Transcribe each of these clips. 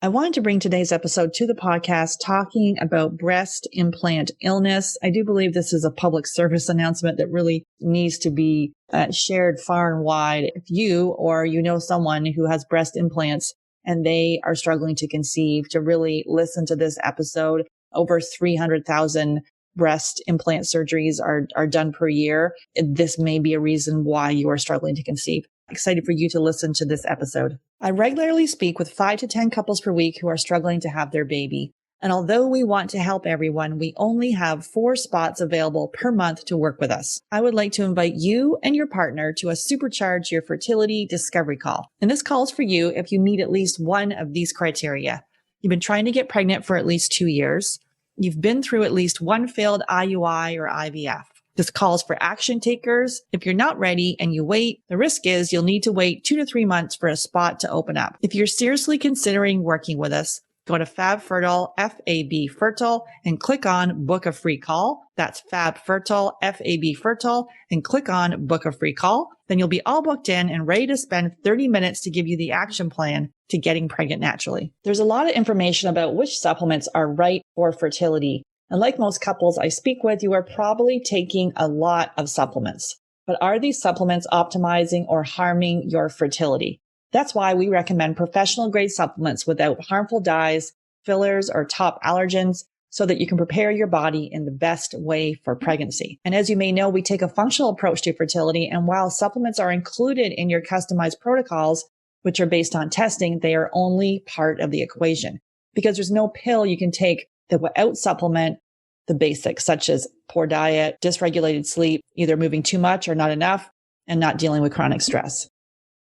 I wanted to bring today's episode to the podcast talking about breast implant illness. I do believe this is a public service announcement that really needs to be shared far and wide. If you or you know someone who has breast implants and they are struggling to conceive, to really listen to this episode. Over 300,000 breast implant surgeries are done per year. This may be a reason why you are struggling to conceive. Excited for you to listen to this episode. I regularly speak with 5 to 10 couples per week who are struggling to have their baby. And although we want to help everyone, we only have 4 spots available per month to work with us. I would like to invite you and your partner to a Supercharge Your Fertility Discovery Call. And this call is for you if you meet at least one of these criteria. You've been trying to get pregnant for at least 2 years. You've been through at least one failed IUI or IVF. This calls for action takers. If you're not ready and you wait, the risk is you'll need to wait 2 to 3 months for a spot to open up. If you're seriously considering working with us, go to FabFertile, F-A-B Fertile, and click on Book a Free Call. That's FabFertile, F-A-B Fertile, and click on Book a Free Call. Then you'll be all booked in and ready to spend 30 minutes to give you the action plan to getting pregnant naturally. There's a lot of information about which supplements are right for fertility. And like most couples I speak with, you are probably taking a lot of supplements. But are these supplements optimizing or harming your fertility? That's why we recommend professional grade supplements without harmful dyes, fillers, or top allergens so that you can prepare your body in the best way for pregnancy. And as you may know, we take a functional approach to fertility. And while supplements are included in your customized protocols, which are based on testing, they are only part of the equation because there's no pill you can take that will out-supplement the basics, such as poor diet, dysregulated sleep, either moving too much or not enough, and not dealing with chronic stress.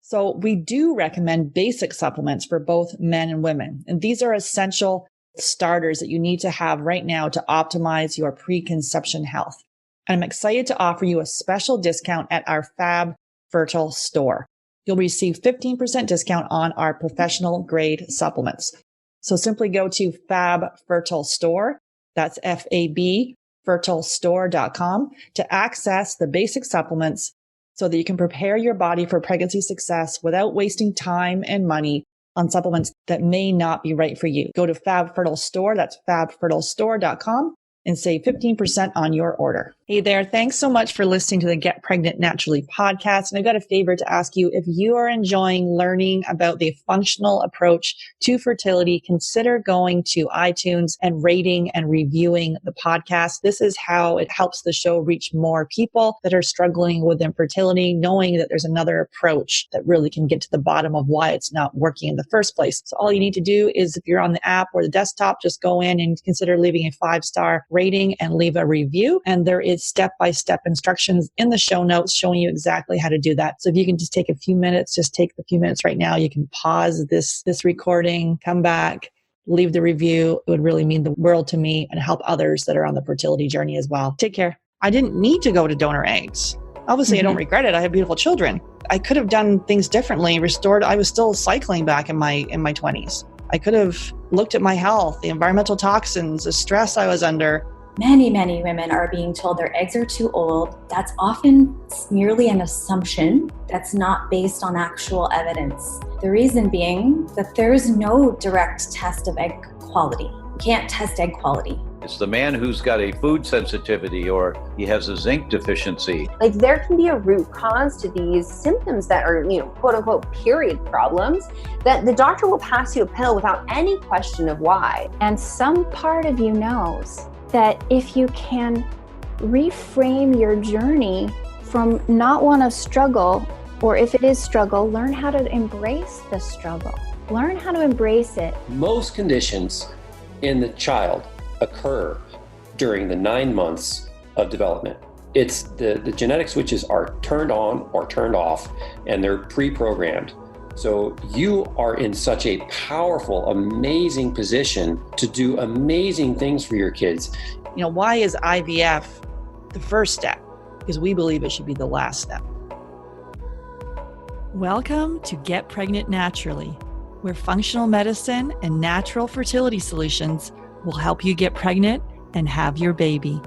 So we do recommend basic supplements for both men and women. And these are essential starters that you need to have right now to optimize your preconception health. And I'm excited to offer you a special discount at our Fab Fertile store. You'll receive 15% discount on our professional grade supplements. So simply go to Fab Fertile Store. That's F-A-B fertilestore.com to access the basic supplements so that you can prepare your body for pregnancy success without wasting time and money on supplements that may not be right for you. Go to Fab Fertile Store. That's fabfertilestore.com and save 15% on your order. Hey there. Thanks so much for listening to the Get Pregnant Naturally podcast. And I've got a favor to ask you. If you are enjoying learning about the functional approach to fertility, consider going to iTunes and rating and reviewing the podcast. This is how it helps the show reach more people that are struggling with infertility, knowing that there's another approach that really can get to the bottom of why it's not working in the first place. So all you need to do is, if you're on the app or the desktop, just go in and consider leaving a 5-star rating and leave a review. And there is step-by-step instructions in the show notes showing you exactly how to do that. So if you can just take a few minutes, just take the few minutes right now. You can pause this recording, come back, leave the review. It would really mean the world to me and help others that are on the fertility journey as well. Take care. I didn't need to go to donor eggs. Obviously, I don't regret it. I have beautiful children. I could have done things differently, restored. I was still cycling back in my 20s. I could have looked at my health, the environmental toxins, the stress I was under. Many women are being told their eggs are too old. That's often merely an assumption that's not based on actual evidence. The reason being that there is no direct test of egg quality. You can't test egg quality. It's the man who's got a food sensitivity or he has a zinc deficiency. Like, there can be a root cause to these symptoms that are, quote unquote, period problems, that the doctor will pass you a pill without any question of why. And some part of you knows that if you can reframe your journey from not want to struggle, or if it is struggle, learn how to embrace the struggle. Learn how to embrace it. Most conditions in the child occur during the 9 months of development. It's the genetic switches are turned on or turned off, and they're pre-programmed. So you are in such a powerful, amazing position to do amazing things for your kids. Why is IVF the first step? Because we believe it should be the last step. Welcome to Get Pregnant Naturally, where functional medicine and natural fertility solutions will help you get pregnant and have your baby.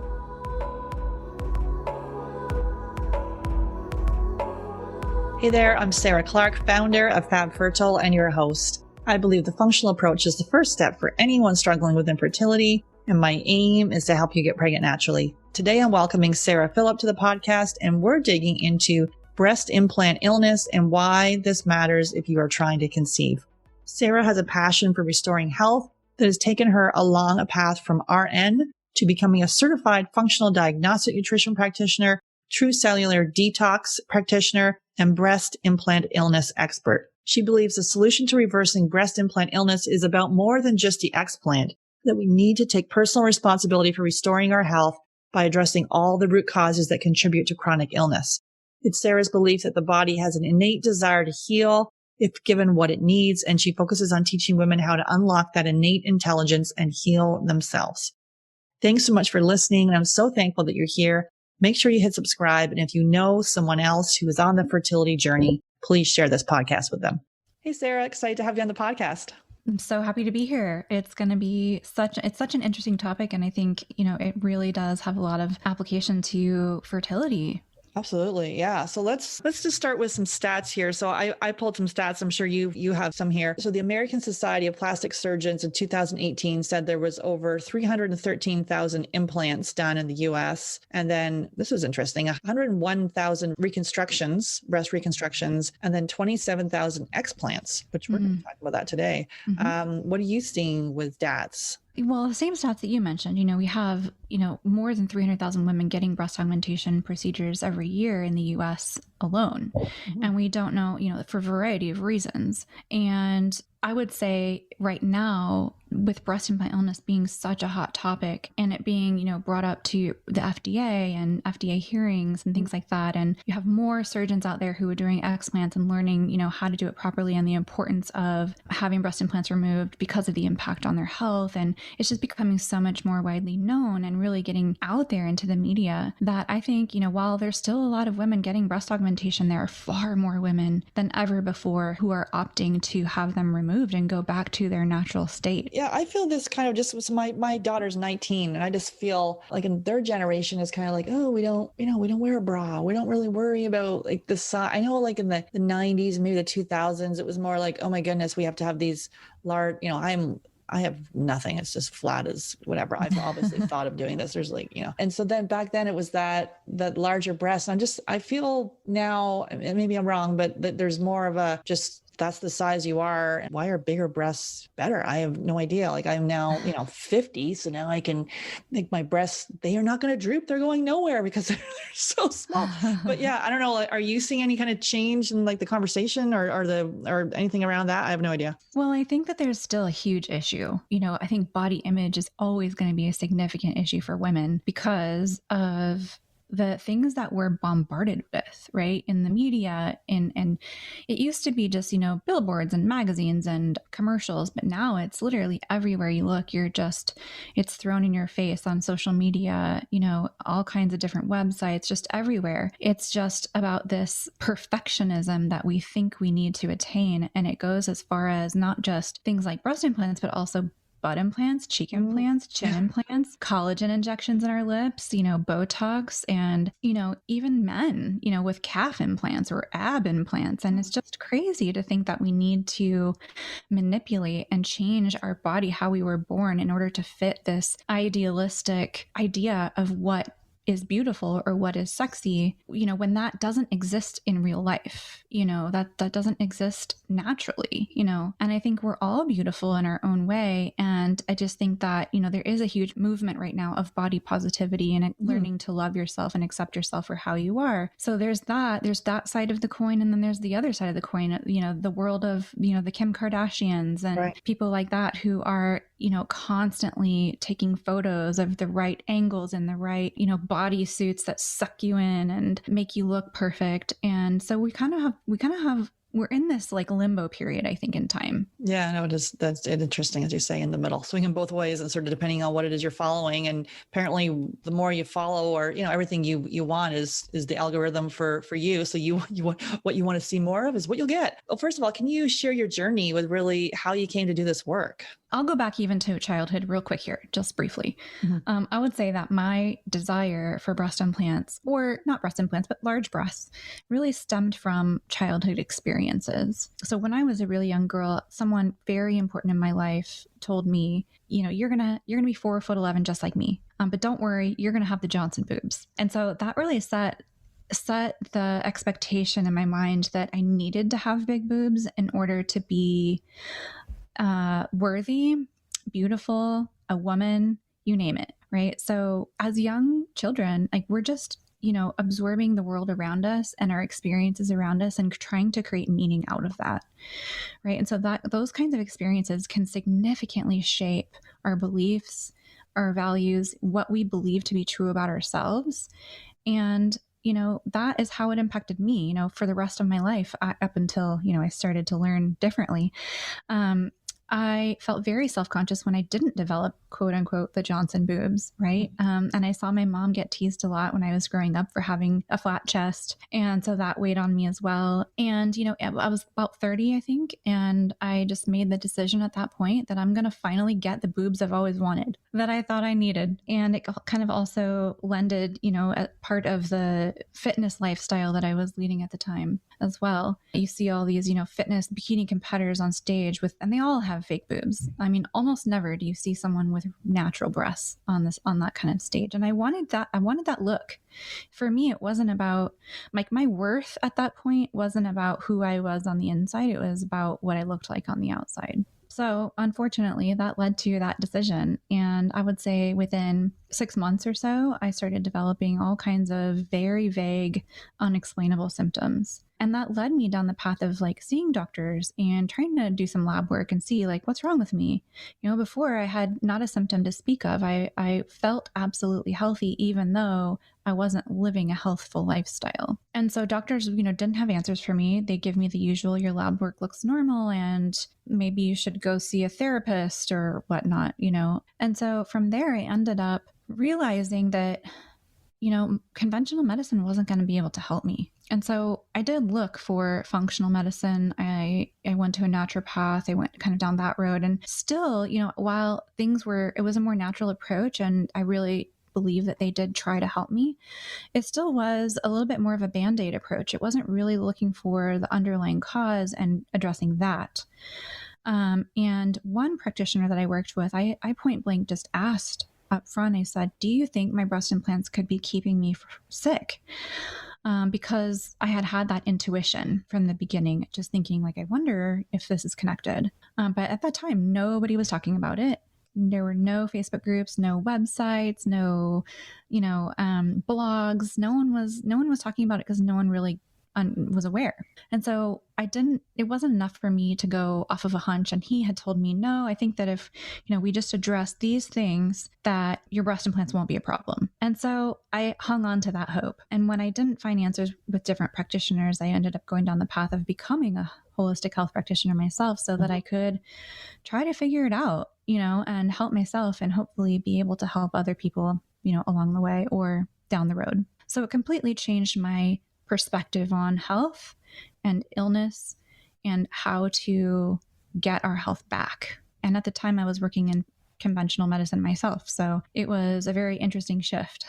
Hey there, I'm Sarah Clark, founder of Fab Fertile and your host. I believe the functional approach is the first step for anyone struggling with infertility, and my aim is to help you get pregnant naturally. Today, I'm welcoming Sarah Phillipe to the podcast, and we're digging into breast implant illness and why this matters if you are trying to conceive. Sarah has a passion for restoring health that has taken her along a path from RN to becoming a certified functional diagnostic nutrition practitioner, true cellular detox practitioner, and breast implant illness expert. She believes the solution to reversing breast implant illness is about more than just the explant, that we need to take personal responsibility for restoring our health by addressing all the root causes that contribute to chronic illness. It's Sarah's belief that the body has an innate desire to heal if given what it needs, and she focuses on teaching women how to unlock that innate intelligence and heal themselves. Thanks so much for listening, and I'm so thankful that you're here. Make sure you hit subscribe, and if you know someone else who is on the fertility journey, please share this podcast with them. Hey, Sarah, excited to have you on the podcast. I'm so happy to be here. It's going to be such an interesting topic, and I think, it really does have a lot of application to fertility. Absolutely. Yeah. So let's just start with some stats here. So I pulled some stats. I'm sure you have some here. So the American Society of Plastic Surgeons in 2018 said there was over 313,000 implants done in the US. And then this was interesting, 101,000 reconstructions, breast reconstructions, and then 27,000 explants, which we're going to talk about that today. Mm-hmm. What are you seeing with DATs? Well, the same stats that you mentioned, we have, more than 300,000 women getting breast augmentation procedures every year in the US alone. Mm-hmm. And we don't know, for a variety of reasons. And I would say right now, with breast implant illness being such a hot topic and it being, brought up to the FDA and FDA hearings and things like that, and you have more surgeons out there who are doing explants and learning, how to do it properly and the importance of having breast implants removed because of the impact on their health. And it's just becoming so much more widely known and really getting out there into the media that I think, while there's still a lot of women getting breast augmentation, there are far more women than ever before who are opting to have them removed and go back to their natural state. Yeah, I feel this kind of just was my daughter's 19, and I just feel like in their generation is kind of like, oh, we don't wear a bra. We don't really worry about like the size. I know like in the 90s, maybe the 2000s, it was more like, oh my goodness, we have to have these large, I have nothing. It's just flat as whatever. I've obviously thought of doing this. There's like, and so then back then it was that larger breast. I feel now, and maybe I'm wrong, but that there's more of a just, that's the size you are. Why are bigger breasts better? I have no idea. Like I'm now, 50. So now I can make my breasts, they are not going to droop. They're going nowhere because they're so small. But yeah, I don't know. Are you seeing any kind of change in like the conversation or anything around that? I have no idea. Well, I think that there's still a huge issue. I think body image is always going to be a significant issue for women because of the things that we're bombarded with, right? In the media, and it used to be just, billboards and magazines and commercials, but now it's literally everywhere you look. It's thrown in your face on social media, all kinds of different websites, just everywhere. It's just about this perfectionism that we think we need to attain. And it goes as far as not just things like breast implants, but also butt implants, cheek implants, chin implants, collagen injections in our lips, Botox, and, even men, with calf implants or ab implants. And it's just crazy to think that we need to manipulate and change our body, how we were born, in order to fit this idealistic idea of what is beautiful or what is sexy, when that doesn't exist in real life, that doesn't exist naturally, and I think we're all beautiful in our own way. And I just think that, there is a huge movement right now of body positivity and learning to love yourself and accept yourself for how you are. So there's that side of the coin. And then there's the other side of the coin, the world of, the Kim Kardashians and people like that who are, constantly taking photos of the right angles and the right, body suits that suck you in and make you look perfect. And so we're in this like limbo period, I think, in time. Yeah, no, that's interesting, as you say, in the middle, swinging both ways, and sort of depending on what it is you're following. And apparently the more you follow, or, everything you want is the algorithm for you. So what you want to see more of is what you'll get. Well, first of all, can you share your journey with really how you came to do this work? I'll go back even to childhood real quick here, just briefly. I would say that my desire for breast implants, or not breast implants, but large breasts, really stemmed from childhood experiences. So when I was a really young girl, someone very important in my life told me, you know, you're gonna be 4'11" just like me. But don't worry, you're gonna have the Johnson boobs. And so that really set the expectation in my mind that I needed to have big boobs in order to be worthy, beautiful, a woman, you name it, right? So as young children, like we're just, you know, absorbing the world around us and our experiences around us and trying to create meaning out of that, right? And so those kinds of experiences can significantly shape our beliefs, our values, what we believe to be true about ourselves. And you know, that is how it impacted me, you know, for the rest of my life up until, you know, I started to learn differently. I felt very self-conscious when I didn't develop, quote unquote, the Johnson boobs, right? And I saw my mom get teased a lot when I was growing up for having a flat chest. And so that weighed on me as well. And, you know, I was about 30, I think. And I just made the decision at that point that I'm going to finally get the boobs I've always wanted, that I thought I needed. And it kind of also lended, you know, a part of the fitness lifestyle that I was leading at the time as well. You see all these, you know, fitness bikini competitors on stage and they all have fake boobs. I mean, almost never do you see someone with natural breasts on that kind of stage. And I wanted that look. For me, it wasn't about like my worth at that point wasn't about who I was on the inside. It was about what I looked like on the outside. So unfortunately, that led to that decision. And I would say within 6 months or so, I started developing all kinds of very vague, unexplainable symptoms. And that led me down the path of like seeing doctors and trying to do some lab work and see like what's wrong with me. You know, before I had not a symptom to speak of. I felt absolutely healthy, even though I wasn't living a healthful lifestyle. And so doctors, you know, didn't have answers for me. They give me the usual, your lab work looks normal and maybe you should go see a therapist or whatnot, you know. And so from there, I ended up realizing that, you know, conventional medicine wasn't going to be able to help me. And so I did look for functional medicine. I went to a naturopath. I went kind of down that road. And still, you know, while it was a more natural approach and I really believe that they did try to help me, it still was a little bit more of a Band-Aid approach. It wasn't really looking for the underlying cause and addressing that. And one practitioner that I worked with, I point blank just asked up front, I said, do you think my breast implants could be keeping me sick? Because I had that intuition from the beginning, just thinking like, I wonder if this is connected. But at that time, nobody was talking about it. There were no Facebook groups, no websites, no, you know, blogs. No one was talking about it because no one really was aware. And so it wasn't enough for me to go off of a hunch. And he had told me, no, I think that if, you know, we just address these things, that your breast implants won't be a problem. And so I hung on to that hope. And when I didn't find answers with different practitioners, I ended up going down the path of becoming a holistic health practitioner myself so that I could try to figure it out, you know, and help myself and hopefully be able to help other people, you know, along the way or down the road. So it completely changed my perspective on health and illness and how to get our health back. And at the time I was working in conventional medicine myself. So it was a very interesting shift.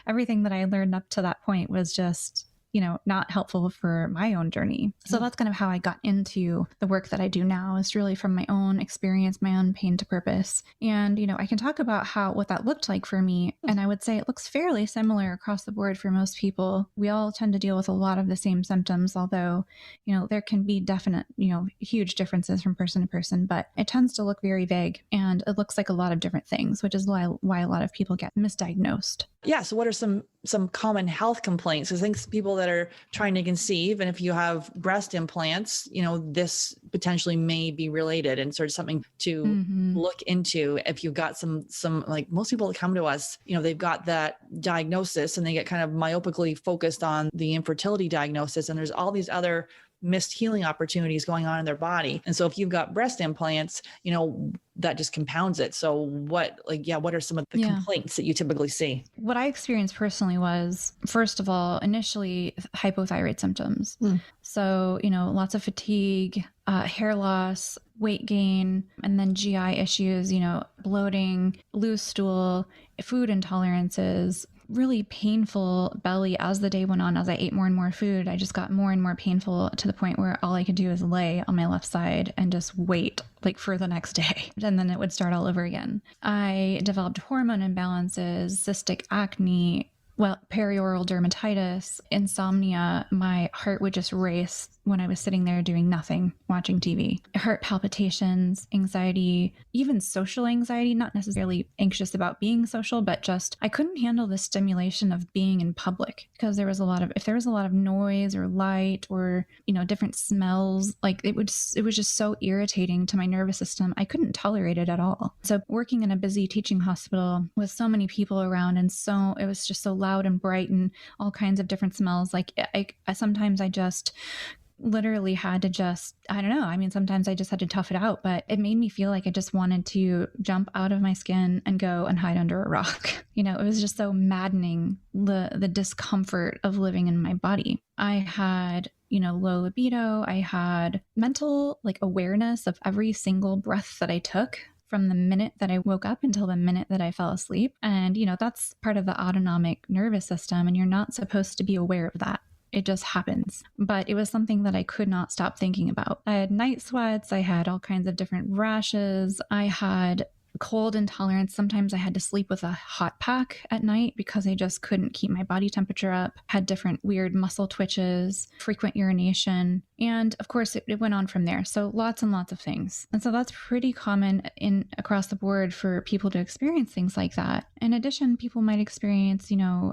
Everything that I learned up to that point was just, you know, not helpful for my own journey. So that's kind of how I got into the work that I do now, is really from my own experience, my own pain to purpose. And, you know, I can talk about what that looked like for me. And I would say it looks fairly similar across the board for most people. We all tend to deal with a lot of the same symptoms, although, you know, there can be definite, you know, huge differences from person to person, but it tends to look very vague and it looks like a lot of different things, which is why a lot of people get misdiagnosed. Yeah. So what are some common health complaints? I think people that are trying to conceive, and if you have breast implants, you know, this potentially may be related and sort of something to look into. If you've got some, like most people that come to us, you know, they've got that diagnosis and they get kind of myopically focused on the infertility diagnosis. And there's all these other missed healing opportunities going on in their body. And so if you've got breast implants, that just compounds it. So what are some of the complaints that you typically see? What I experienced personally was, first of all, initially hypothyroid symptoms. So, lots of fatigue, hair loss, weight gain, and then GI issues, bloating, loose stool, food intolerances, really painful belly as the day went on. As I ate more and more food, I just got more and more painful to the point where all I could do is lay on my left side and just wait for the next day. And then it would start all over again. I developed hormone imbalances, cystic acne, perioral dermatitis, insomnia. My heart would just race when I was sitting there doing nothing, watching TV. Heart palpitations, anxiety, even social anxiety, not necessarily anxious about being social, but just I couldn't handle the stimulation of being in public because if there was a lot of noise or light or, different smells, it was just so irritating to my nervous system. I couldn't tolerate it at all. So working in a busy teaching hospital with so many people around and it was just so loud and bright and all kinds of different smells. Sometimes I just literally had to sometimes I just had to tough it out, but it made me feel like I just wanted to jump out of my skin and go and hide under a rock. It was just so maddening, the discomfort of living in my body. I had, low libido. I had mental awareness of every single breath that I took from the minute that I woke up until the minute that I fell asleep. And, that's part of the autonomic nervous system, and you're not supposed to be aware of that. It just happens. But it was something that I could not stop thinking about. I had night sweats. I had all kinds of different rashes. I had cold intolerance. Sometimes I had to sleep with a hot pack at night because I just couldn't keep my body temperature up. Had different weird muscle twitches, frequent urination. And of course, it went on from there. So lots and lots of things. And so that's pretty common across the board for people to experience things like that. In addition, people might experience,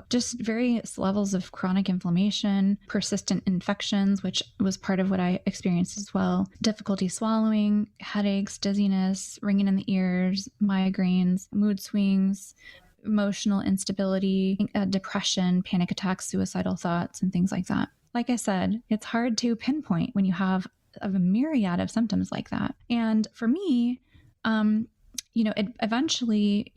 just various levels of chronic inflammation, persistent infections, which was part of what I experienced as well. Difficulty swallowing, headaches, dizziness, ringing in the ears, migraines, mood swings, emotional instability, depression, panic attacks, suicidal thoughts, and things like that. Like I said, it's hard to pinpoint when you have a myriad of symptoms like that. And for me, eventually,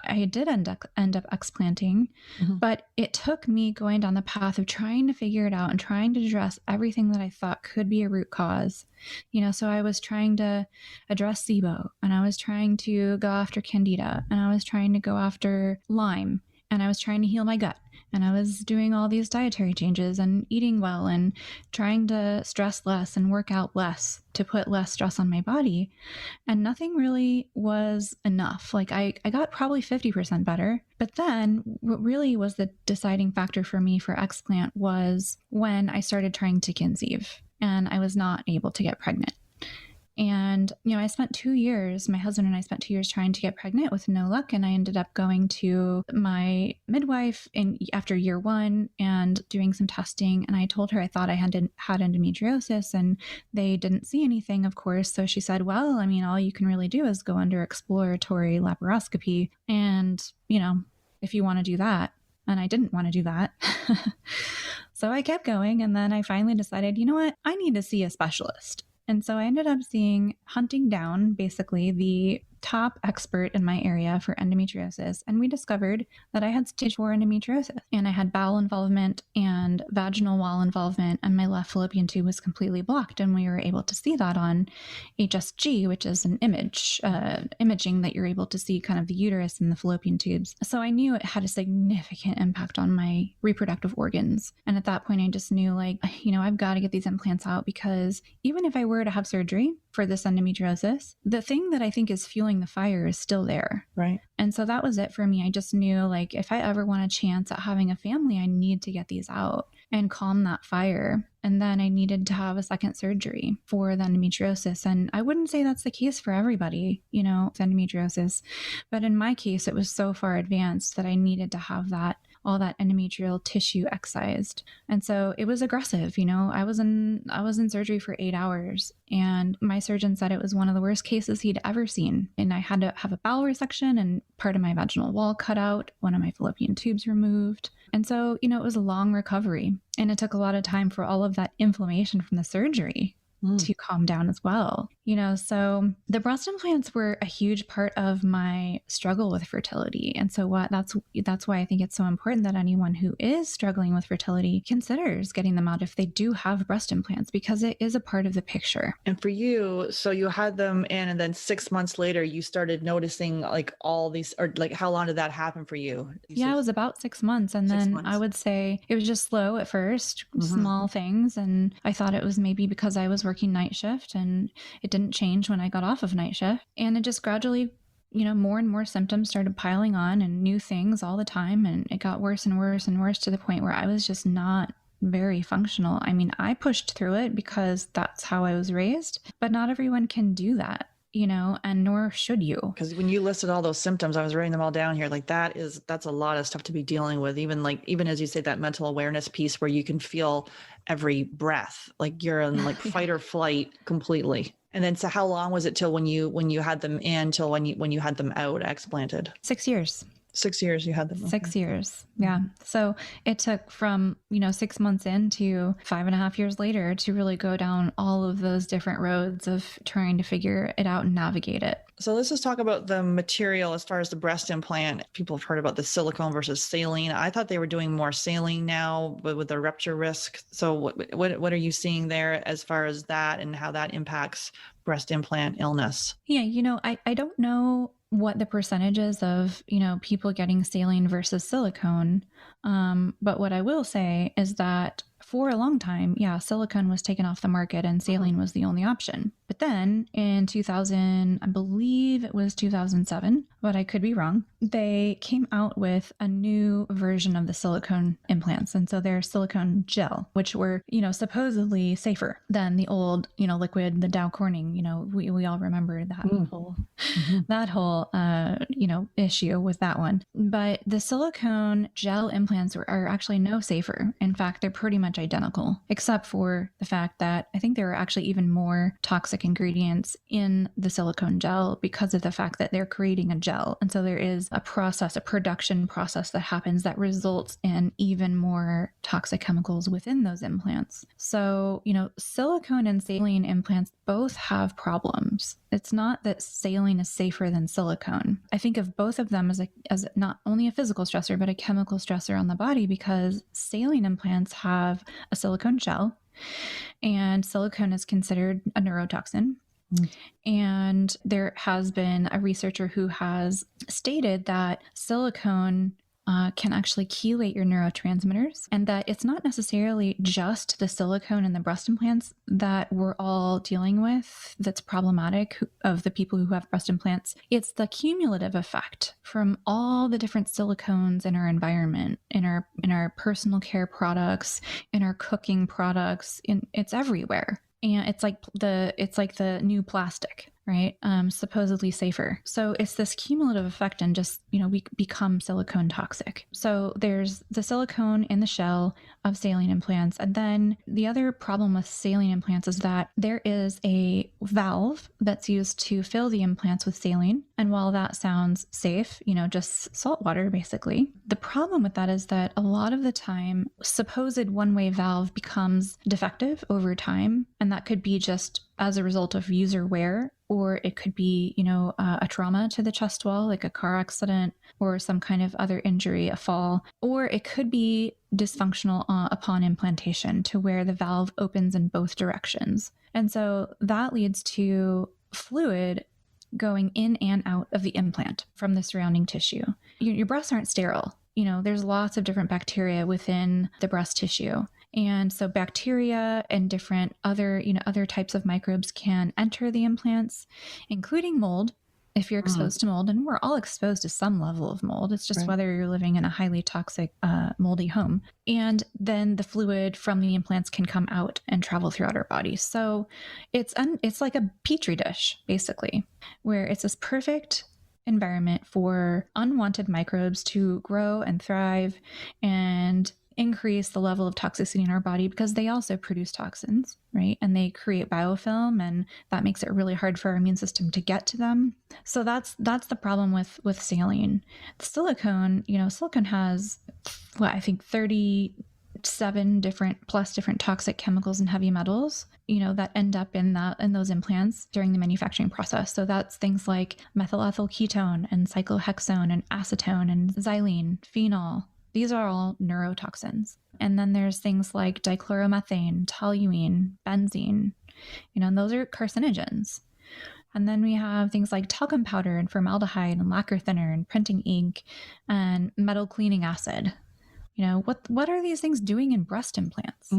I did end up explanting, but it took me going down the path of trying to figure it out and trying to address everything that I thought could be a root cause. So I was trying to address SIBO, and I was trying to go after Candida, and I was trying to go after Lyme, and I was trying to heal my gut. And I was doing all these dietary changes and eating well and trying to stress less and work out less to put less stress on my body. And nothing really was enough. I got probably 50% better. But then what really was the deciding factor for me for explant was when I started trying to conceive and I was not able to get pregnant. And, I spent 2 years, my husband and I spent 2 years trying to get pregnant with no luck. And I ended up going to my midwife after year 1 and doing some testing. And I told her I thought I had endometriosis, and they didn't see anything, of course. So she said, well, all you can really do is go under exploratory laparoscopy. And, if you want to do that. And I didn't want to do that. So I kept going. And then I finally decided, you know what? I need to see a specialist. And so I ended up hunting down basically the top expert in my area for endometriosis. And we discovered that I had stage 4 endometriosis, and I had bowel involvement and vaginal wall involvement, and my left fallopian tube was completely blocked. And we were able to see that on HSG, which is an imaging that you're able to see kind of the uterus and the fallopian tubes. So I knew it had a significant impact on my reproductive organs. And at that point, I just knew I've got to get these implants out, because even if I were to have surgery for this endometriosis, the thing that I think is fueling the fire is still there. Right. And so that was it for me. I just knew if I ever want a chance at having a family, I need to get these out and calm that fire. And then I needed to have a second surgery for the endometriosis. And I wouldn't say that's the case for everybody, with endometriosis. But in my case, it was so far advanced that I needed to have that all that endometrial tissue excised. And so it was aggressive. I was in surgery for 8 hours, and my surgeon said it was one of the worst cases he'd ever seen. And I had to have a bowel resection and part of my vaginal wall cut out, one of my fallopian tubes removed. And so, it was a long recovery, and it took a lot of time for all of that inflammation from the surgery to calm down as well. So the breast implants were a huge part of my struggle with fertility. And so that's why I think it's so important that anyone who is struggling with fertility considers getting them out if they do have breast implants, because it is a part of the picture. And for you, so you had them in, and then 6 months later, you started noticing like all these, or like how long did that happen for you? Yeah, it was about 6 months. And then I would say it was just slow at first, small things. And I thought it was maybe because I was working night shift, and it didn't change when I got off of night shift. And it just gradually, more and more symptoms started piling on, and new things all the time. And it got worse and worse and worse to the point where I was just not very functional. I mean, I pushed through it because that's how I was raised, but not everyone can do that. And nor should you. Because when you listed all those symptoms, I was writing them all down here. Like that's a lot of stuff to be dealing with. Even as you say, that mental awareness piece where you can feel every breath, like you're in like fight or flight completely. And then, so how long was it till when you had them in, till when you had them out, explanted? 6 years. 6 years you had them. 6 years. Yeah. So it took from, 6 months in to 5.5 years later to really go down all of those different roads of trying to figure it out and navigate it. So let's just talk about the material as far as the breast implant. People have heard about the silicone versus saline. I thought they were doing more saline now, but with the rupture risk. So what are you seeing there as far as that and how that impacts breast implant illness? Yeah, I don't know what the percentage is of, people getting saline versus silicone. But what I will say is that for a long time, silicone was taken off the market and saline was the only option. But then in 2000, I believe it was 2007, but I could be wrong, they came out with a new version of the silicone implants. And so they're silicone gel, which were, supposedly safer than the old, liquid, the Dow Corning, we all remember that whole issue with that one. But the silicone gel implants are actually no safer. In fact, they're pretty much identical, except for the fact that I think there are actually even more toxic ingredients in the silicone gel because of the fact that they're creating a gel. And so there is a production process that happens that results in even more toxic chemicals within those implants. So, silicone and saline implants both have problems. It's not that saline is safer than silicone. I think of both of them as not only a physical stressor, but a chemical stressor on the body, because saline implants have a silicone gel, and silicone is considered a neurotoxin. And there has been a researcher who has stated that silicone can actually chelate your neurotransmitters, and that it's not necessarily just the silicone and the breast implants that we're all dealing with that's problematic of the people who have breast implants. It's the cumulative effect from all the different silicones in our environment, in our personal care products, in our cooking products, it's everywhere. And it's like the new plastic, right? Supposedly safer. So it's this cumulative effect, and just, we become silicone toxic. So there's the silicone in the shell of saline implants. And then the other problem with saline implants is that there is a valve that's used to fill the implants with saline. And while that sounds safe, just salt water, basically, the problem with that is that a lot of the time, supposed one-way valve becomes defective over time. And that could be just as a result of user wear, or it could be, a trauma to the chest wall, like a car accident or some kind of other injury, a fall, or it could be dysfunctional upon implantation to where the valve opens in both directions. And so that leads to fluid going in and out of the implant from the surrounding tissue. Your breasts aren't sterile. There's lots of different bacteria within the breast tissue. And so bacteria and different other types of microbes can enter the implants, including mold, if you're exposed to mold. And we're all exposed to some level of mold. It's just whether you're living in a highly toxic, moldy home. And then the fluid from the implants can come out and travel throughout our body. So it's like a petri dish, basically, where it's this perfect environment for unwanted microbes to grow and thrive and increase the level of toxicity in our body, because they also produce toxins, right? And they create biofilm, and that makes it really hard for our immune system to get to them. So that's the problem with saline. The silicone, silicone has I think 37 different toxic chemicals and heavy metals, that end up in those implants during the manufacturing process. So that's things like methylethyl ketone and cyclohexone and acetone and xylene, phenol. These are all neurotoxins. And then there's things like dichloromethane, toluene, benzene, and those are carcinogens. And then we have things like talcum powder and formaldehyde and lacquer thinner and printing ink and metal cleaning acid. What are these things doing in breast implants?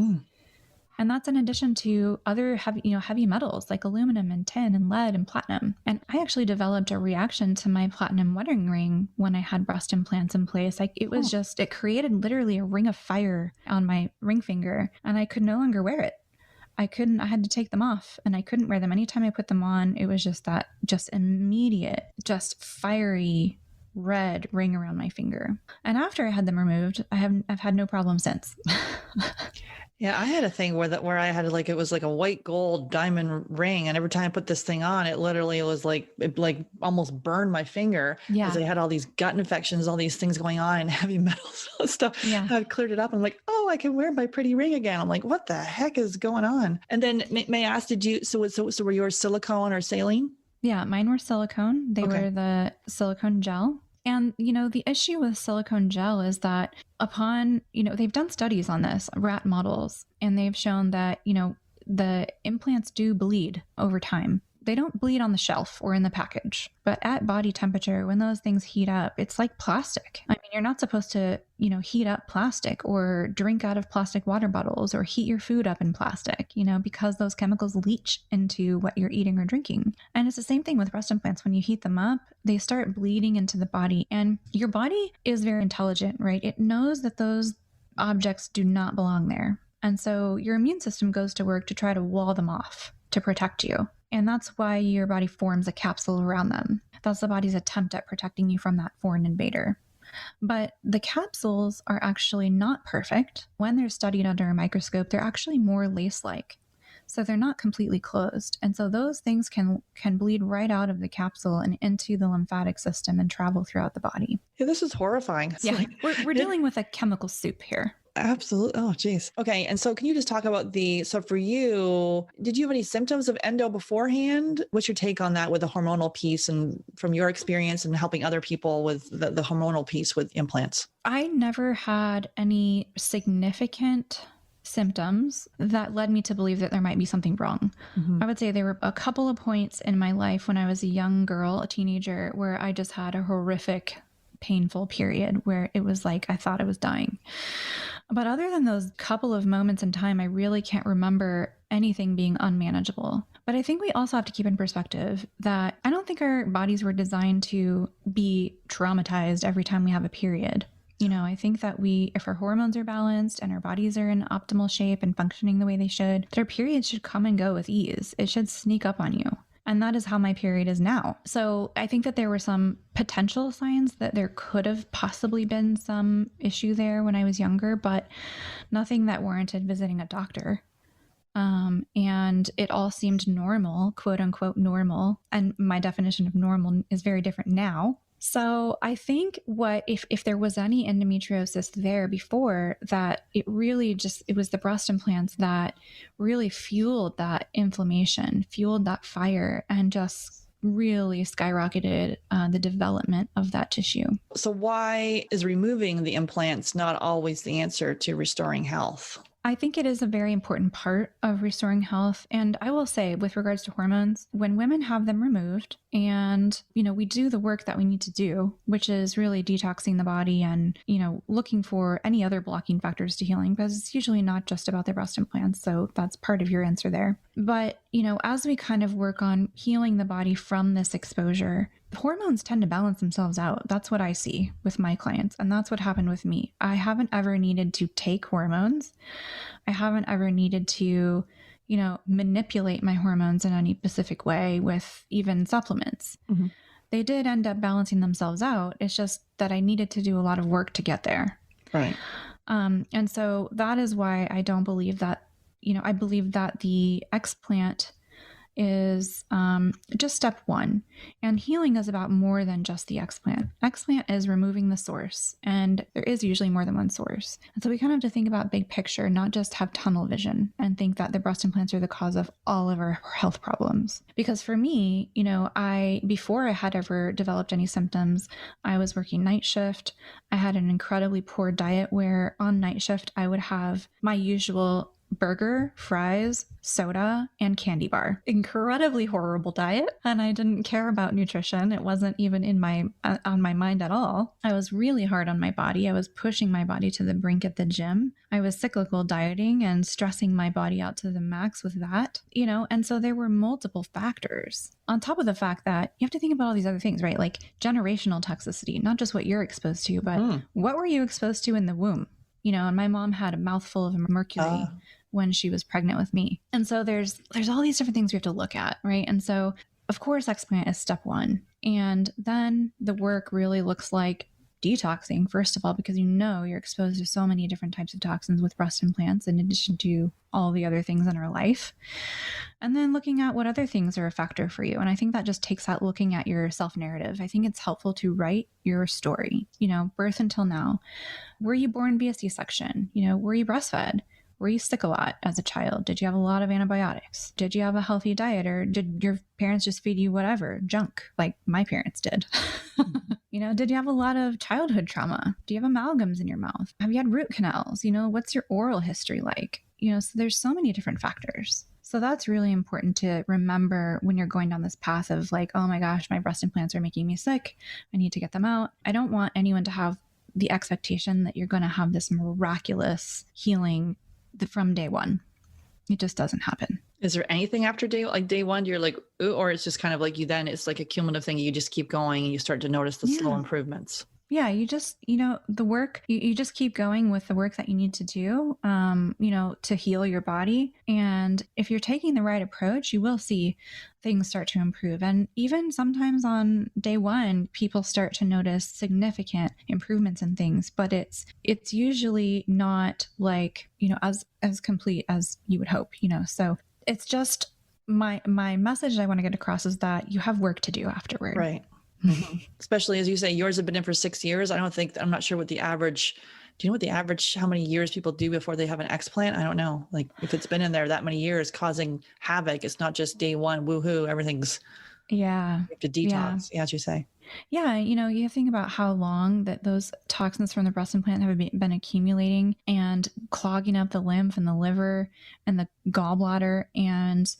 And that's in addition to other heavy metals like aluminum and tin and lead and platinum. And I actually developed a reaction to my platinum wedding ring when I had breast implants in place. It created literally a ring of fire on my ring finger, and I could no longer wear it. I had to take them off, and I couldn't wear them. Anytime I put them on, it was just immediate, just fiery red ring around my finger. And after I had them removed, I've had no problem since. Yeah, I had a thing where I had it was like a white gold diamond ring, and every time I put this thing on, it literally was it almost burned my finger. Yeah, because I had all these gut infections, all these things going on, and heavy metals and stuff. Yeah, I cleared it up. I'm like, oh, I can wear my pretty ring again. I'm like, what the heck is going on? And then may I ask, did you? So were yours silicone or saline? Yeah, mine were silicone. They were the silicone gel. And, the issue with silicone gel is that upon, they've done studies on this, rat models, and they've shown that, the implants do bleed over time. They don't bleed on the shelf or in the package, but at body temperature, when those things heat up, it's like plastic. I mean, you're not supposed to, heat up plastic or drink out of plastic water bottles or heat your food up in plastic, because those chemicals leach into what you're eating or drinking. And it's the same thing with breast implants. When you heat them up, they start bleeding into the body, and your body is very intelligent, right? It knows that those objects do not belong there. And so your immune system goes to work to try to wall them off to protect you. And that's why your body forms a capsule around them. That's the body's attempt at protecting you from that foreign invader. But the capsules are actually not perfect. When they're studied under a microscope, they're actually more lace-like. So they're not completely closed. And so those things can bleed right out of the capsule and into the lymphatic system and travel throughout the body. Yeah, this is horrifying. We're dealing with a chemical soup here. Absolutely. Oh, geez. Okay. And so can you just talk about so for you, did you have any symptoms of endo beforehand? What's your take on that with the hormonal piece, and from your experience and helping other people with the hormonal piece with implants? I never had any significant symptoms that led me to believe that there might be something wrong. Mm-hmm. I would say there were a couple of points in my life when I was a young girl, a teenager, where I just had a horrific, painful period where it was like I thought I was dying. But other than those couple of moments in time, I really can't remember anything being unmanageable. But I think we also have to keep in perspective that I don't think our bodies were designed to be traumatized every time we have a period. I think that if our hormones are balanced and our bodies are in optimal shape and functioning the way they should, their periods should come and go with ease. It should sneak up on you. And that is how my period is now. So I think that there were some potential signs that there could have possibly been some issue there when I was younger, but nothing that warranted visiting a doctor. And it all seemed normal, quote unquote normal. And my definition of normal is very different now. So I think if there was any endometriosis there before, that it was the breast implants that really fueled that inflammation, fueled that fire, and just really skyrocketed the development of that tissue. So why is removing the implants not always the answer to restoring health? I think it is a very important part of restoring health. And I will say, with regards to hormones, when women have them removed and, we do the work that we need to do, which is really detoxing the body and, looking for any other blocking factors to healing, because it's usually not just about the breast implants. So that's part of your answer there. But, as we kind of work on healing the body from this exposure, hormones tend to balance themselves out. That's what I see with my clients. And that's what happened with me. I haven't ever needed to take hormones. I haven't ever needed to, manipulate my hormones in any specific way with even supplements. Mm-hmm. they did end up balancing themselves out. It's just that I needed to do a lot of work to get there. Right. And so that is why I don't believe that, I believe that the explant is just step one. And healing is about more than just the explant. Explant is removing the source, and there is usually more than one source. And so we kind of have to think about big picture, not just have tunnel vision and think that the breast implants are the cause of all of our health problems. Because for me, before I had ever developed any symptoms, I was working night shift. I had an incredibly poor diet where on night shift, I would have my usual burger, fries, soda, and candy bar. Incredibly horrible diet. And I didn't care about nutrition. It wasn't even on my mind at all. I was really hard on my body. I was pushing my body to the brink at the gym. I was cyclical dieting and stressing my body out to the max with that, and so there were multiple factors on top of the fact that you have to think about all these other things, right? Like generational toxicity, not just what you're exposed to, but what were you exposed to in the womb? And my mom had a mouthful of mercury when she was pregnant with me. And so there's all these different things we have to look at, right? And so, of course, explant is step one. And then the work really looks like detoxing, first of all, because you're exposed to so many different types of toxins with breast implants, in addition to all the other things in our life. And then looking at what other things are a factor for you. And I think that just takes out looking at your self-narrative. I think it's helpful to write your story, birth until now. Were you born via C-section? Were you breastfed? Were you sick a lot as a child? Did you have a lot of antibiotics? Did you have a healthy diet, or did your parents just feed you whatever, junk, like my parents did? Did you have a lot of childhood trauma? Do you have amalgams in your mouth? Have you had root canals? What's your oral history like? So there's so many different factors. So that's really important to remember when you're going down this path of like, oh my gosh, my breast implants are making me sick. I need to get them out. I don't want anyone to have the expectation that you're going to have this miraculous healing from day one. It just doesn't happen. Is there anything after day one you're like, ooh, or it's just kind of like it's like a cumulative thing. You just keep going and you start to notice the slow improvements. Yeah, you just, the work, you just keep going with the work that you need to do, to heal your body. And if you're taking the right approach, you will see things start to improve. And even sometimes on day one, people start to notice significant improvements in things, but it's usually not like, as complete as you would hope, so it's just my message I want to get across is that you have work to do afterward. Right. Mm-hmm. Especially as you say, yours have been in for 6 years. I'm not sure what the average, do you know what the average, how many years people do before they have an explant? I don't know. Like if it's been in there that many years causing havoc, it's not just day one, woohoo, everything's, you have to detox, as you say. Yeah. You think about how long that those toxins from the breast implant have been accumulating and clogging up the lymph and the liver and the gallbladder and,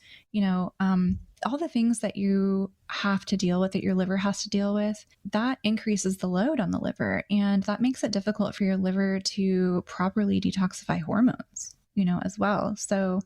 all the things that you have to deal with, that your liver has to deal with, that increases the load on the liver. And that makes it difficult for your liver to properly detoxify hormones, as well. So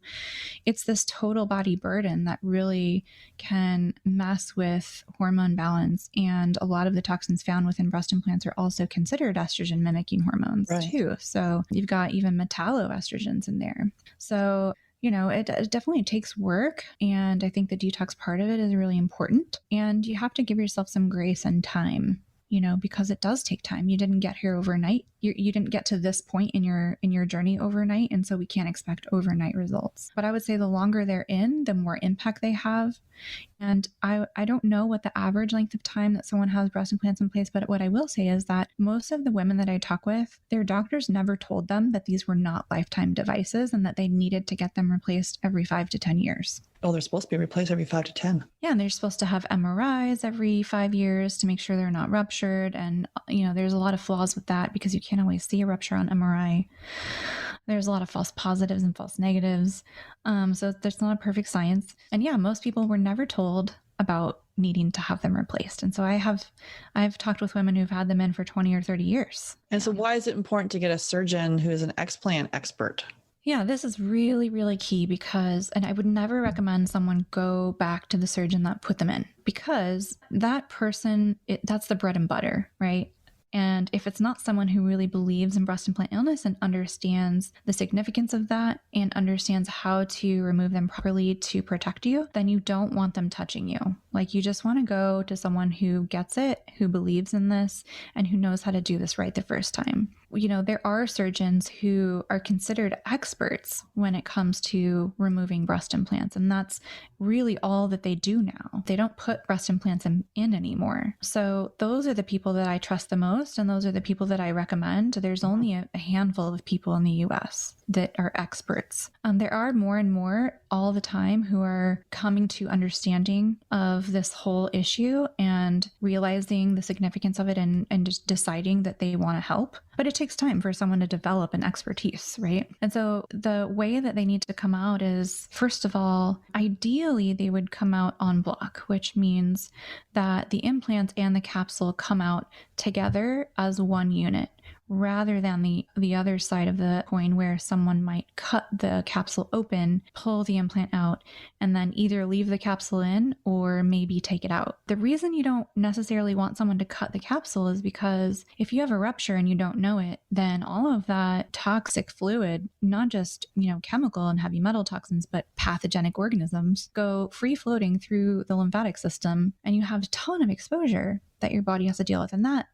it's this total body burden that really can mess with hormone balance. And a lot of the toxins found within breast implants are also considered estrogen mimicking hormones too. So you've got even metalloestrogens in there. So it definitely takes work. And I think the detox part of it is really important. And you have to give yourself some grace and time, because it does take time. You didn't get here overnight. You didn't get to this point in your journey overnight. And so we can't expect overnight results. But I would say the longer they're in, the more impact they have. And I don't know what the average length of time that someone has breast implants in place, but what I will say is that most of the women that I talk with, their doctors never told them that these were not lifetime devices and that they needed to get them replaced every 5 to 10 years. Oh, they're supposed to be replaced every 5 to 10. Yeah, and they're supposed to have MRIs every 5 years to make sure they're not ruptured. And, there's a lot of flaws with that because you can't always see a rupture on MRI. There's a lot of false positives and false negatives. So there's not a perfect science. And yeah, most people were never told about needing to have them replaced. And so I've talked with women who've had them in for 20 or 30 years. And so why is it important to get a surgeon who is an explant expert? Yeah, this is really, really key because, and I would never recommend someone go back to the surgeon that put them in because that person, that's the bread and butter, right? And if it's not someone who really believes in breast implant illness and understands the significance of that and understands how to remove them properly to protect you, then you don't want them touching you. Like, you just want to go to someone who gets it, who believes in this, and who knows how to do this right the first time. You know, there are surgeons who are considered experts when it comes to removing breast implants, and that's really all that they do now. They don't put breast implants in anymore. So those are the people that I trust the most, and those are the people that I recommend. There's only a handful of people in the US that are experts. There are more and more all the time who are coming to understanding of this whole issue and realizing the significance of it and just deciding that they want to help. But it takes time for someone to develop an expertise, right? And so the way that they need to come out is, first of all, ideally they would come out en bloc, which means that the implant and the capsule come out together as one unit, rather than the other side of the coin where someone might cut the capsule open, pull the implant out, and then either leave the capsule in or maybe take it out. The reason you don't necessarily want someone to cut the capsule is because if you have a rupture and you don't know it, then all of that toxic fluid, not just, chemical and heavy metal toxins, but pathogenic organisms, go free floating through the lymphatic system, and you have a ton of exposure that your body has to deal with. And that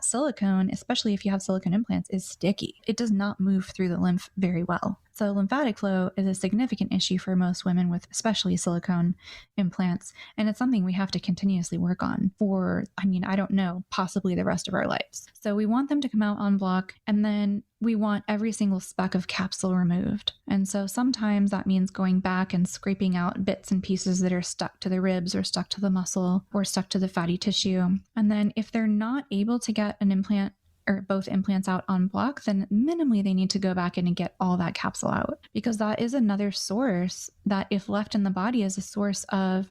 silicone, especially if you have silicone implants, is sticky. It does not move through the lymph very well. So lymphatic flow is a significant issue for most women with especially silicone implants. And it's something we have to continuously work on for, I don't know, possibly the rest of our lives. So we want them to come out en bloc, and then we want every single speck of capsule removed. And so sometimes that means going back and scraping out bits and pieces that are stuck to the ribs or stuck to the muscle or stuck to the fatty tissue. And then if they're not able to get an implant or both implants out en bloc, then minimally they need to go back in and get all that capsule out, because that is another source that, if left in the body, is a source of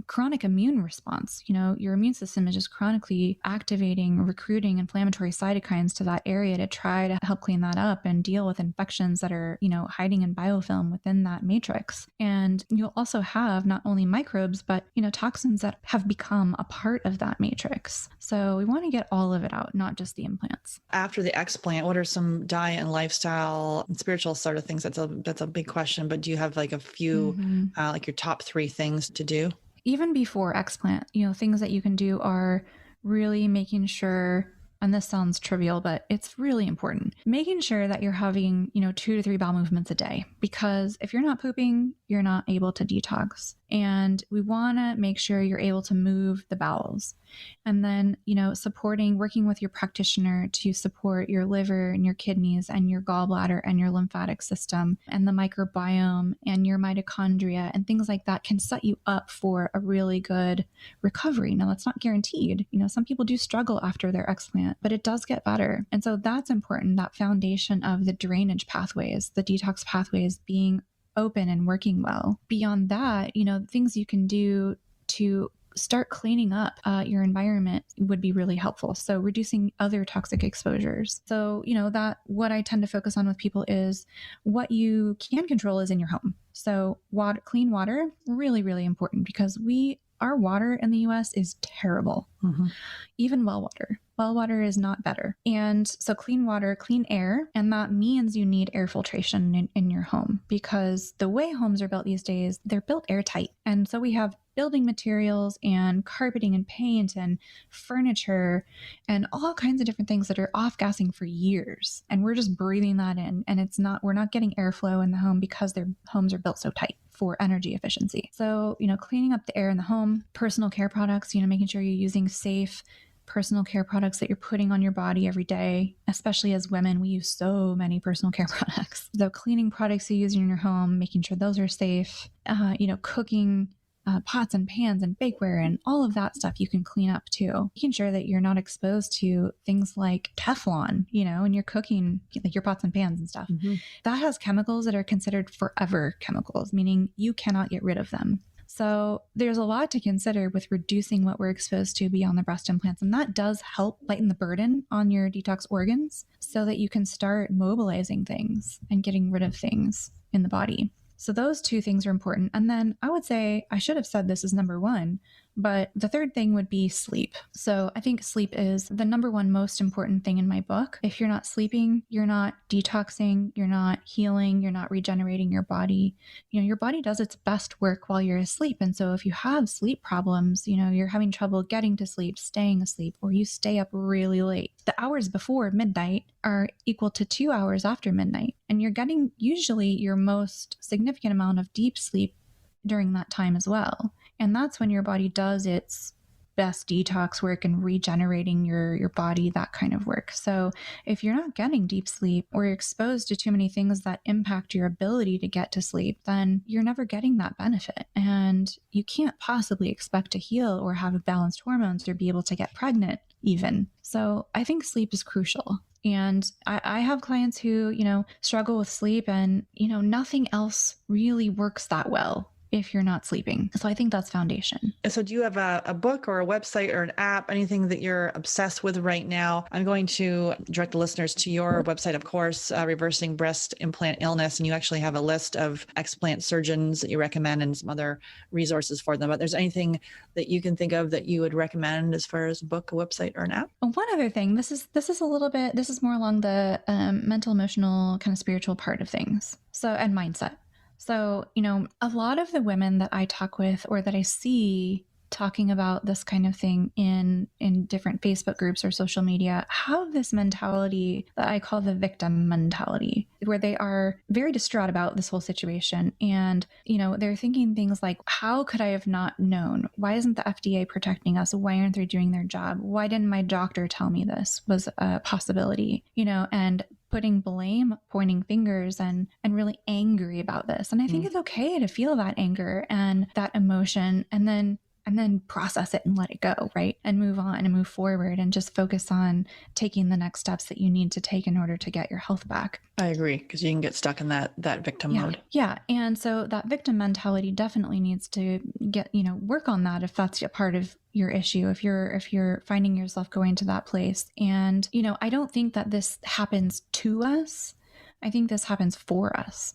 chronic immune response. Your immune system is just chronically activating, recruiting inflammatory cytokines to that area to try to help clean that up and deal with infections that are, hiding in biofilm within that matrix. And you'll also have not only microbes, but, toxins that have become a part of that matrix. So we want to get all of it out, not just the implants. After the explant, what are some diet and lifestyle and spiritual sort of things? That's a big question, but do you have like a few, like your top 3 things to do? Even before explant, things that you can do are really making sure, and this sounds trivial, but it's really important, making sure that you're having, 2 to 3 bowel movements a day, because if you're not pooping, you're not able to detox. And we want to make sure you're able to move the bowels. And then, working with your practitioner to support your liver and your kidneys and your gallbladder and your lymphatic system and the microbiome and your mitochondria and things like that can set you up for a really good recovery. Now, that's not guaranteed. Some people do struggle after their explant, but it does get better. And so that's important, that foundation of the drainage pathways, the detox pathways being open and working well. Beyond that, things you can do to start cleaning up your environment would be really helpful. So reducing other toxic exposures. So, that what I tend to focus on with people is what you can control is in your home. So clean water, really, really important, because our water in the US is terrible. Even well water. Well water is not better. And so clean water, clean air, and that means you need air filtration in your home, because the way homes are built these days, they're built airtight. And so we have building materials and carpeting and paint and furniture and all kinds of different things that are off-gassing for years. And we're just breathing that in. And we're not getting airflow in the home because their homes are built so tight for energy efficiency. So, cleaning up the air in the home, personal care products, making sure you're using safe personal care products that you're putting on your body every day. Especially as women, we use so many personal care products. So cleaning products you use in your home, making sure those are safe, cooking pots and pans and bakeware and all of that stuff you can clean up too. Making sure that you're not exposed to things like Teflon, when you're cooking, like your pots and pans and stuff. That has chemicals that are considered forever chemicals, meaning you cannot get rid of them. So there's a lot to consider with reducing what we're exposed to beyond the breast implants. And that does help lighten the burden on your detox organs so that you can start mobilizing things and getting rid of things in the body. So those 2 things are important. And then I would say, I should have said this as number 1, But the third thing would be sleep. So I think sleep is the number one most important thing in my book. If you're not sleeping, you're not detoxing, you're not healing, you're not regenerating your body. Your body does its best work while you're asleep. And so if you have sleep problems, you're having trouble getting to sleep, staying asleep, or you stay up really late, the hours before midnight are equal to 2 hours after midnight. And you're getting usually your most significant amount of deep sleep during that time as well. And that's when your body does its best detox work and regenerating your body, that kind of work. So if you're not getting deep sleep or you're exposed to too many things that impact your ability to get to sleep, then you're never getting that benefit. And you can't possibly expect to heal or have balanced hormones or be able to get pregnant even. So I think sleep is crucial. And I have clients who, struggle with sleep and, nothing else really works that well if you're not sleeping. So I think that's foundation. So do you have a book or a website or an app, anything that you're obsessed with right now? I'm going to direct the listeners to your website, of course, Reversing Breast Implant Illness. And you actually have a list of explant surgeons that you recommend and some other resources for them. But there's anything that you can think of that you would recommend as far as a book, a website, or an app? One other thing, this is more along the mental, emotional, kind of spiritual part of things. So, and mindset. So, a lot of the women that I talk with or that I see talking about this kind of thing in different Facebook groups or social media have this mentality that I call the victim mentality, where they are very distraught about this whole situation. And, they're thinking things like, how could I have not known? Why isn't the FDA protecting us? Why aren't they doing their job? Why didn't my doctor tell me this was a possibility? And putting blame, pointing fingers, and really angry about this. And I think it's okay to feel that anger and that emotion and then process it and let it go, right? And move on and move forward and just focus on taking the next steps that you need to take in order to get your health back. I agree, because you can get stuck in that victim mode. Yeah. And so that victim mentality definitely needs to get, work on that if that's a part of your issue, if you're finding yourself going to that place. And, I don't think that this happens to us. I think this happens for us,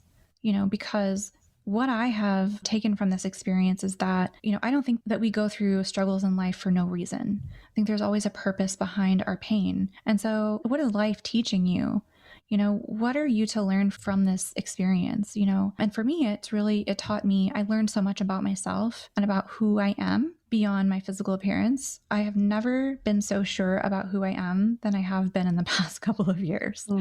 because what I have taken from this experience is that, I don't think that we go through struggles in life for no reason. I think there's always a purpose behind our pain. And so what is life teaching you? What are you to learn from this experience? And for me, it taught me, I learned so much about myself and about who I am beyond my physical appearance. I have never been so sure about who I am than I have been in the past couple of years. So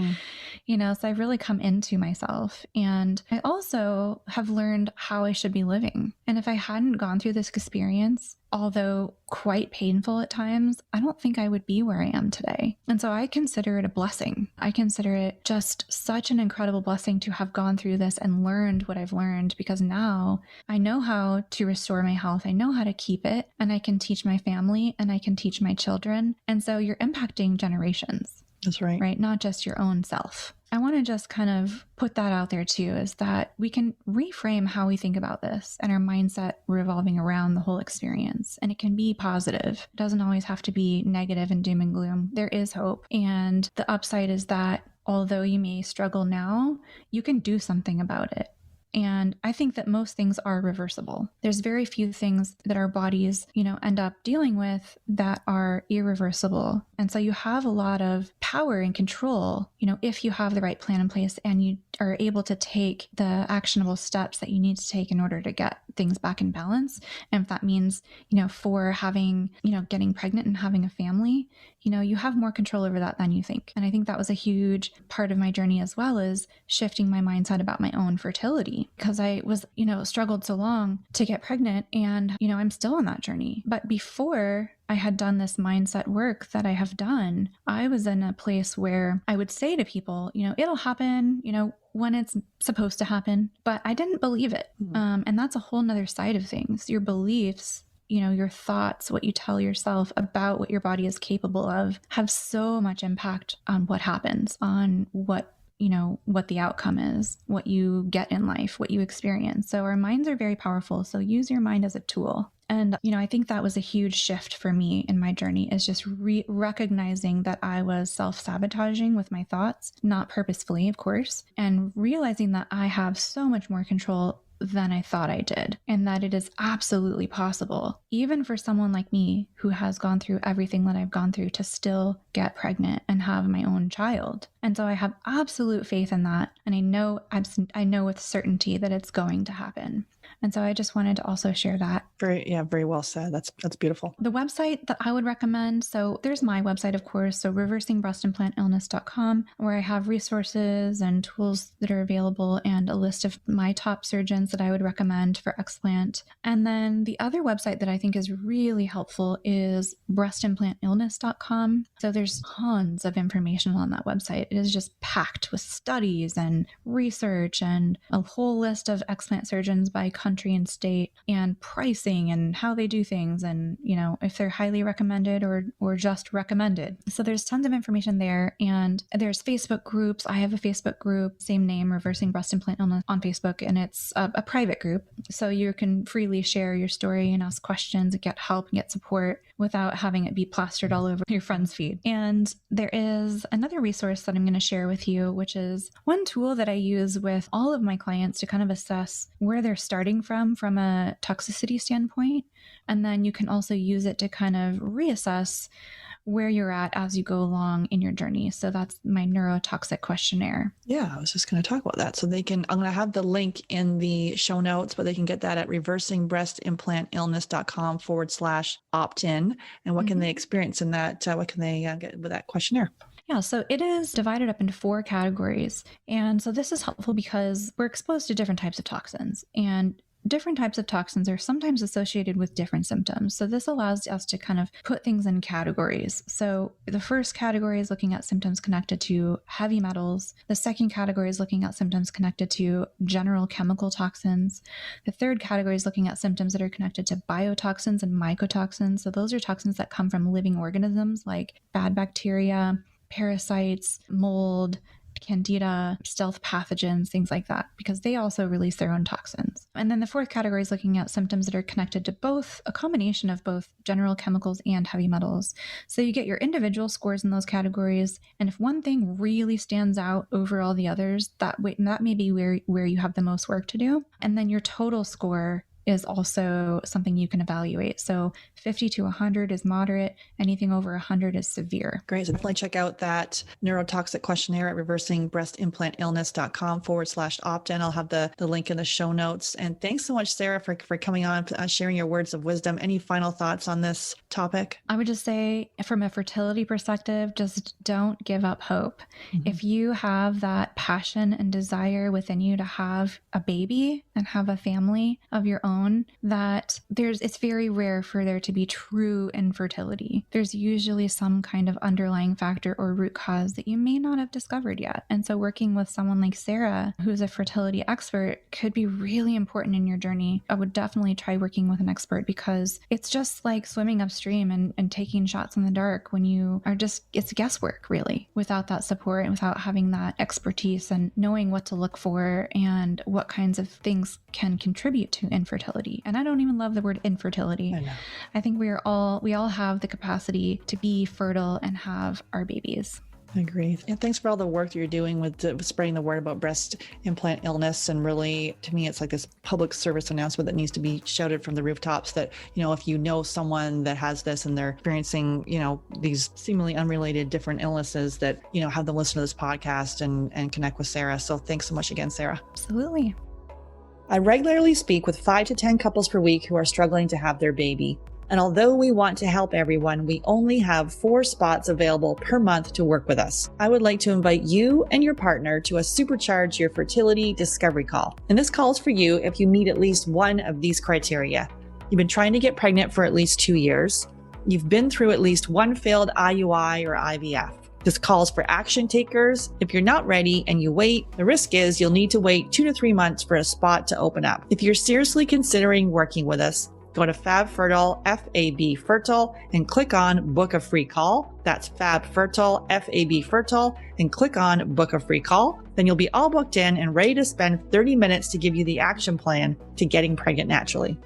I've really come into myself, and I also have learned how I should be living. And if I hadn't gone through this experience, although quite painful at times, I don't think I would be where I am today. And so I consider it a blessing. I consider it just such an incredible blessing to have gone through this and learned what I've learned, because now I know how to restore my health. I know how to keep it, and I can teach my family and I can teach my children. And so you're impacting generations. That's right. Right? Not just your own self. I want to just kind of put that out there too, is that we can reframe how we think about this and our mindset revolving around the whole experience. And it can be positive. It doesn't always have to be negative and doom and gloom. There is hope. And the upside is that although you may struggle now, you can do something about it. And I think that most things are reversible. There's very few things that our bodies, end up dealing with that are irreversible. And so you have a lot of power and control, if you have the right plan in place and you are able to take the actionable steps that you need to take in order to get things back in balance. And if that means, for having, getting pregnant and having a family, you have more control over that than you think. And I think that was a huge part of my journey as well, is shifting my mindset about my own fertility, because I was, struggled so long to get pregnant, and, I'm still on that journey. But before I had done this mindset work that I have done, I was in a place where I would say to people, it'll happen, when it's supposed to happen, but I didn't believe it. And that's a whole nother side of things. Your beliefs, your thoughts, what you tell yourself about what your body is capable of, have so much impact on what happens, on what the outcome is, what you get in life, what you experience. So our minds are very powerful. So use your mind as a tool. And, I think that was a huge shift for me in my journey, is just recognizing that I was self-sabotaging with my thoughts, not purposefully, of course, and realizing that I have so much more control than I thought I did, and that it is absolutely possible, even for someone like me who has gone through everything that I've gone through, to still get pregnant and have my own child. And so I have absolute faith in that, and I know with certainty that it's going to happen. And so I just wanted to also share that. Very well said. That's beautiful. The website that I would recommend, so there's my website, of course, so reversingbreastimplantillness.com, where I have resources and tools that are available and a list of my top surgeons that I would recommend for explant. And then the other website that I think is really helpful is breastimplantillness.com. So there's tons of information on that website. It is just packed with studies and research and a whole list of explant surgeons by country and state and pricing and how they do things, and if they're highly recommended or just recommended. So there's tons of information there, and there's Facebook groups. I have a Facebook group, same name, Reversing Breast Implant Illness, on Facebook, and it's a private group, so you can freely share your story and ask questions and get help and get support without having it be plastered all over your friend's feed. And there is another resource that I'm going to share with you, which is one tool that I use with all of my clients to kind of assess where they're starting from a toxicity standpoint. And then you can also use it to kind of reassess where you're at as you go along in your journey. So that's my Neurotoxic Questionnaire. Yeah, I was just going to talk about that. So I'm going to have the link in the show notes, but they can get that at reversingbreastimplantillness.com/opt-in. And what can they experience in that? What can they get with that questionnaire? Yeah, so it is divided up into 4 categories. And so this is helpful because we're exposed to different types of toxins, and different types of toxins are sometimes associated with different symptoms. So this allows us to kind of put things in categories. So the first category is looking at symptoms connected to heavy metals. The second category is looking at symptoms connected to general chemical toxins. The third category is looking at symptoms that are connected to biotoxins and mycotoxins. So those are toxins that come from living organisms like bad bacteria, parasites, mold, candida, stealth pathogens, things like that, because they also release their own toxins. And then the fourth category is looking at symptoms that are connected to both a combination of both general chemicals and heavy metals. So you get your individual scores in those categories. And if one thing really stands out over all the others, that may be where you have the most work to do. And then your total score is also something you can evaluate. So 50 to 100 is moderate. Anything over 100 is severe. Great. So definitely check out that Neurotoxic Questionnaire at reversingbreastimplantillness.com/opt-in. I'll have the link in the show notes. And thanks so much, Sarah, for coming on, sharing your words of wisdom. Any final thoughts on this topic? I would just say, from a fertility perspective, just don't give up hope. Mm-hmm. If you have that passion and desire within you to have a baby and have a family of your own, that it's very rare for there to be true infertility. There's usually some kind of underlying factor or root cause that you may not have discovered yet. And so working with someone like Sarah, who's a fertility expert, could be really important in your journey. I would definitely try working with an expert, because it's just like swimming upstream and taking shots in the dark when you are it's guesswork, really, without that support and without having that expertise and knowing what to look for and what kinds of things can contribute to infertility. And I don't even love the word infertility. I know. I think we all have the capacity to be fertile and have our babies. I agree. And thanks for all the work that you're doing with spreading the word about breast implant illness. And really, to me, it's like this public service announcement that needs to be shouted from the rooftops that, if you know someone that has this and they're experiencing, these seemingly unrelated different illnesses, that, have them listen to this podcast and connect with Sarah. So thanks so much again, Sarah. Absolutely. I regularly speak with 5 to 10 couples per week who are struggling to have their baby. And although we want to help everyone, we only have 4 spots available per month to work with us. I would like to invite you and your partner to a Supercharge Your Fertility Discovery Call. And this call is for you if you meet at least one of these criteria. You've been trying to get pregnant for at least 2 years. You've been through at least one failed IUI or IVF. This calls for action takers. If you're not ready and you wait, the risk is you'll need to wait 2 to 3 months for a spot to open up. If you're seriously considering working with us, go to FabFertile, F-A-B Fertile, and click on Book a Free Call. That's FabFertile, F-A-B Fertile, and click on Book a Free Call. Then you'll be all booked in and ready to spend 30 minutes to give you the action plan to getting pregnant naturally.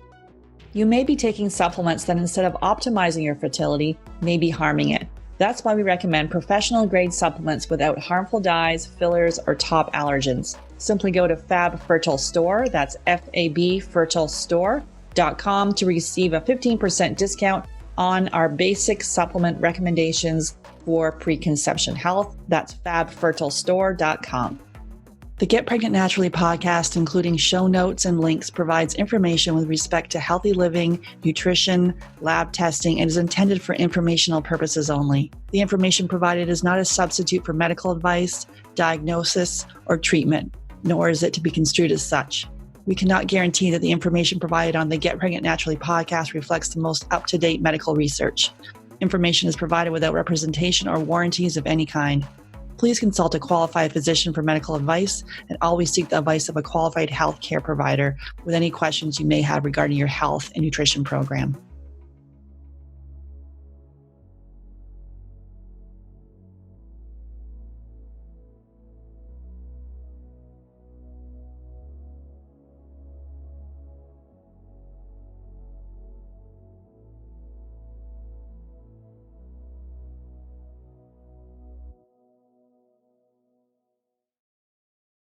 You may be taking supplements that, instead of optimizing your fertility, may be harming it. That's why we recommend professional grade supplements without harmful dyes, fillers, or top allergens. Simply go to Fab Fertile Store, that's FABfertilestore.com, to receive a 15% discount on our basic supplement recommendations for preconception health. That's FabFertileStore.com. The Get Pregnant Naturally podcast, including show notes and links, provides information with respect to healthy living, nutrition, lab testing, and is intended for informational purposes only. The information provided is not a substitute for medical advice, diagnosis, or treatment, nor is it to be construed as such. We cannot guarantee that the information provided on the Get Pregnant Naturally podcast reflects the most up-to-date medical research. Information is provided without representation or warranties of any kind. Please consult a qualified physician for medical advice and always seek the advice of a qualified healthcare provider with any questions you may have regarding your health and nutrition program.